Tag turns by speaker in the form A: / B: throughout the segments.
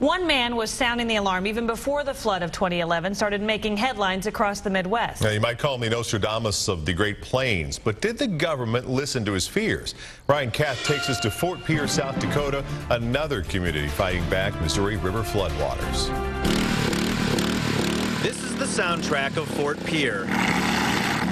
A: One man was sounding the alarm even before the flood of 2011 started making headlines across the Midwest.
B: Now, you might call him the Nostradamus of the Great Plains, but did the government listen to his fears? Ryan Kath takes us to Fort Pierre, South Dakota, another community fighting back Missouri River floodwaters.
C: This is the soundtrack of Fort Pierre.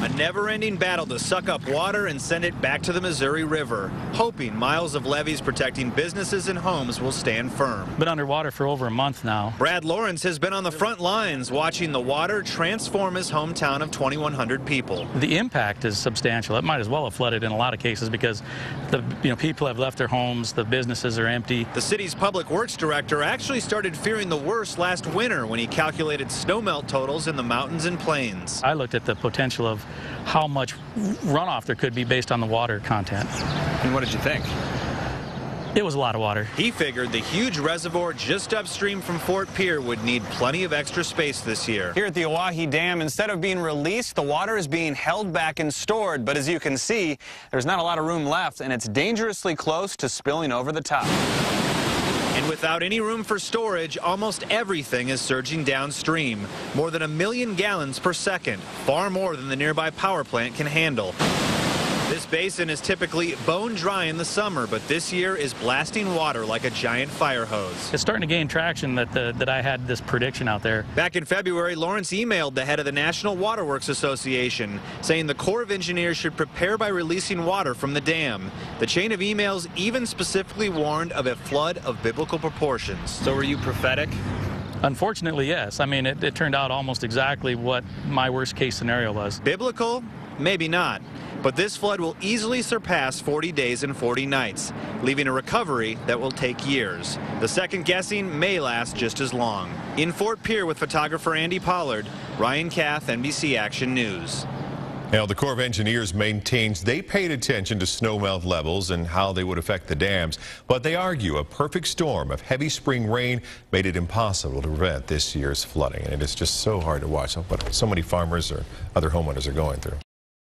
C: A never-ending battle to suck up water and send it back to the Missouri River, hoping miles of levees protecting businesses and homes will stand firm.
D: Been underwater for over a month now.
C: Brad Lawrence has been on the front lines watching the water transform his hometown of 2,100 people.
D: The impact is substantial. It might as well have flooded in a lot of cases because the people have left their homes, the businesses are empty.
C: The city's public works director actually started fearing the worst last winter when he calculated snowmelt totals in the mountains and plains.
D: I looked at the potential of how much runoff there could be based on the water content.
C: And what did you think?
D: It was a lot of water.
C: He figured the huge reservoir just upstream from Fort Pierre would need plenty of extra space this year.
E: Here at the Oahe Dam, instead of being released, the water is being held back and stored. But as you can see, there's not a lot of room left, and it's dangerously close to spilling over the top.
C: And without any room for storage, almost everything is surging downstream. More than 1 million gallons per second, far more than the nearby power plant can handle. This basin is typically bone dry in the summer, but this year is blasting water like a giant fire hose.
D: It's starting to gain traction that I had this prediction out there.
C: Back in February, Lawrence emailed the head of the National Waterworks Association, saying the Corps of Engineers should prepare by releasing water from the dam. The chain of emails even specifically warned of a flood of biblical proportions. So were you prophetic?
D: Unfortunately, yes. I mean, it turned out almost exactly what my worst case scenario was.
C: Biblical? Maybe not. But this flood will easily surpass 40 days and 40 nights, leaving a recovery that will take years. The second guessing may last just as long. In Fort Pierre with photographer Andy Pollard, Ryan Kath, NBC Action News.
B: Now, the Corps of Engineers maintains they paid attention to snowmelt levels and how they would affect the dams, but they argue a perfect storm of heavy spring rain made it impossible to prevent this year's flooding. And it is just so hard to watch what so many farmers or other homeowners are going through.